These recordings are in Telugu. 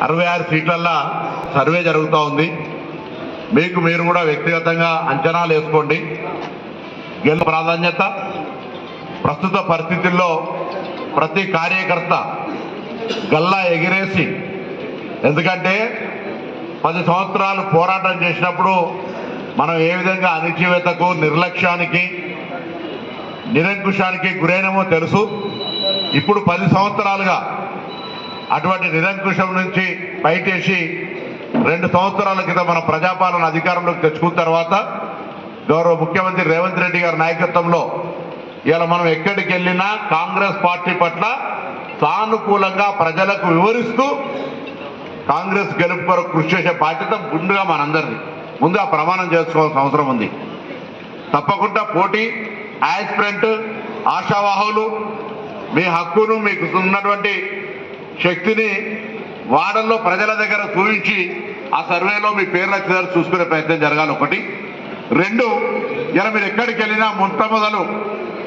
66 సీట్లల్లో సర్వే జరుగుతూ ఉంది. మీకు మీరు కూడా వ్యక్తిగతంగా అంచనాలు వేసుకోండి. గెలుపు ప్రాధాన్యత ప్రస్తుత పరిస్థితుల్లో ప్రతి కార్యకర్త గల్లా ఎగిరేసి, ఎందుకంటే 10 సంవత్సరాలు పోరాటం చేసినప్పుడు మనం ఏ విధంగా అణచివేతకు, నిర్లక్ష్యానికి, నిరంకుశానికి గురైనమో తెలుసు. ఇప్పుడు 10 సంవత్సరాలుగా అటువంటి నిరంకుశం నుంచి బయటేసి 2 సంవత్సరాల క్రితం మన ప్రజాపాలన అధికారంలోకి తెచ్చుకున్న తర్వాత గౌరవ ముఖ్యమంత్రి రేవంత్ రెడ్డి గారి నాయకత్వంలో ఇలా మనం ఎక్కడికి వెళ్ళినా కాంగ్రెస్ పార్టీ పట్ల సానుకూలంగా ప్రజలకు వివరిస్తూ కాంగ్రెస్ గెలుపు కొరకు కృషి చేసే బాధ్యత ముందుగా మనందరిది. ముందు ఆ ప్రమాణం చేసుకోవాల్సిన అవసరం ఉంది. తప్పకుండా పోటీ, యాస్పిరెంట్, ఆశావాహులు మీ హక్కును, మీకు ఉన్నటువంటి శక్తిని వాడల్లో ప్రజల దగ్గర చూపించి ఆ సర్వేలో మీ పేర్లు వచ్చేదారు చూసుకునే ప్రయత్నం జరగాలి. 1. 2, ఇలా మీరు ఎక్కడికి వెళ్ళినా మొట్టమొదలు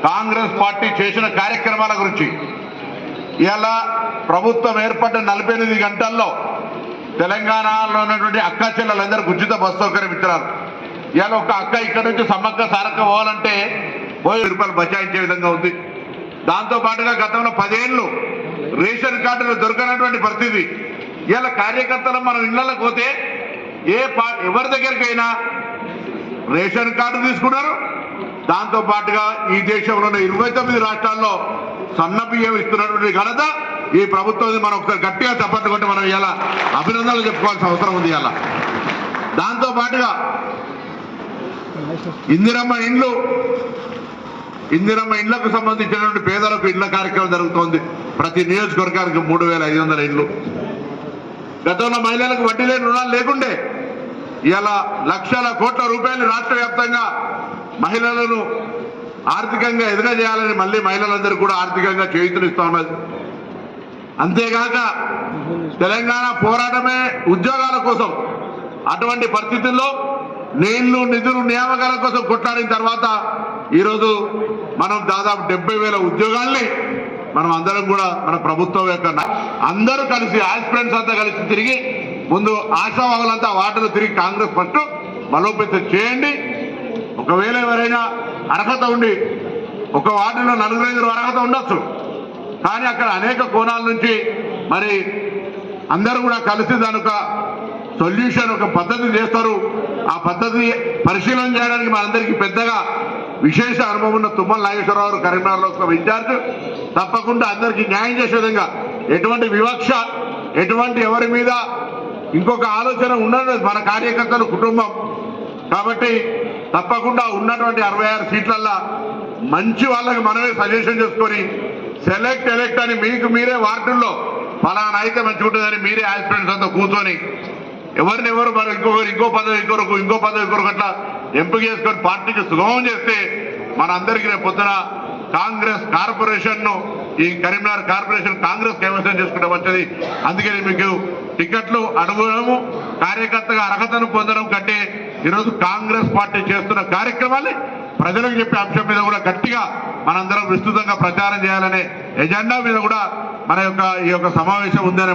కాంగ్రెస్ పార్టీ చేసిన కార్యక్రమాల గురించి, ఇలా ప్రభుత్వం ఏర్పడ్డ 48 గంటల్లో తెలంగాణలో ఉన్నటువంటి అక్క చెల్లెలందరికీ ఉచిత బస్సు సౌకర్యం ఇచ్చినారు. ఇలా ఒక అక్క ఇక్కడ నుంచి సమ్మక్క సారక్క పోవాలంటే రూపాయలు బచాయించే విధంగా ఉంది. దాంతోపాటుగా గతంలో 10 ఏళ్ళు రేషన్ కార్డులు దొరకనటువంటి పరిస్థితి. ఇలా కార్యకర్తలు మనం ఇళ్లకు పోతే ఎవరి దగ్గరికైనా రేషన్ కార్డు తీసుకున్నారు. దాంతోపాటుగా ఈ దేశంలో ఉన్న 29 రాష్ట్రాల్లో సన్న బియ్యం ఇస్తున్నటువంటి ఘనత ఈ ప్రభుత్వం. మనం ఒకసారి గట్టిగా చప్పట్లు కొట్టి మనం ఇలా అభినందనలు చెప్పుకోవాల్సిన అవసరం ఉంది. ఇలా దాంతోపాటుగా ఇందిరమ్మ ఇండ్లకు సంబంధించినటువంటి పేదలకు ఇండ్ల కార్యక్రమం జరుగుతోంది. ప్రతి నియోజకవర్గానికి 3500 ఇండ్లు. గతంలో మహిళలకు వడ్డీ లేని రుణాలు లేకుండే ఇలా లక్షల కోట్ల రూపాయలు రాష్ట్ర వ్యాప్తంగా మహిళలను ఆర్థికంగా ఎదగజేయాలని మళ్ళీ మహిళలందరూ కూడా ఆర్థికంగా చేయూతనిస్తూ ఉన్నది. అంతేగాక తెలంగాణ పోరాటమే ఉద్యోగాల కోసం. అటువంటి పరిస్థితుల్లో నీళ్లు, నిధులు, నియామకాల కోసం కొట్లాడిన తర్వాత ఈరోజు మనం దాదాపు 70,000 ఉద్యోగాల్ని మనం అందరం కూడా మన ప్రభుత్వం యొక్క అందరూ కలిసి, ఆస్పిరెంట్స్ అంతా కలిసి తిరిగి ముందు ఆశావాహులంతా వార్డులు తిరిగి కాంగ్రెస్ పట్టు బలోపేతం చేయండి. ఒకవేళ ఎవరైనా అర్హత ఉండి ఒక వార్డులో 4-5 అర్హత ఉండొచ్చు, కానీ అక్కడ అనేక కోణాల నుంచి మరి అందరూ కూడా కలిసి దానికి సొల్యూషన్, ఒక పద్ధతి చేస్తారు. ఆ పద్ధతిని పరిశీలన చేయడానికి మనందరికీ పెద్దగా విశేష అనుభవం ఉన్న తుమ్మల నాగేశ్వరరావు కరీంనగర్ లోక్సభ ఇన్ఛార్జ్ తప్పకుండా అందరికీ న్యాయం చేసే విధంగా, ఎటువంటి వివక్ష, ఎటువంటి ఎవరి మీద ఇంకొక ఆలోచన ఉండదు మన కార్యకర్తలు, కుటుంబం. కాబట్టి తప్పకుండా ఉన్నటువంటి 66 సీట్లల్లో మంచి వాళ్ళకి మనమే సజెషన్ చేసుకొని ఎలెక్ట్ అని మీకు మీరే వార్డుల్లో ఫలానా అయితే మంచిగా ఉంటుందని మీరే ఆస్పిరెంట్స్ అంతా కూర్చొని ఎవరినెవరు మరి ఇంకో పదవి కొరకు అట్లా ఎంపిక చేసుకొని పార్టీకి సుగమం చేస్తే మనందరికీ రేపు పొద్దున కాంగ్రెస్ కార్పొరేషన్ను, ఈ కరీంనగర్ కార్పొరేషన్ కాంగ్రెస్ కైవసం చేసుకుంటే వచ్చేది. అందుకని మీకు టికెట్లు అడగడము, కార్యకర్తగా అర్హతను పొందడం కంటే ఈరోజు కాంగ్రెస్ పార్టీ చేస్తున్న కార్యక్రమాన్ని ప్రజలకు చెప్పే అంశం మీద కూడా గట్టిగా మనందరం విస్తృతంగా ప్రచారం చేయాలనే ఎజెండా మీద కూడా మన యొక్క ఈ యొక్క సమావేశం ఉందనే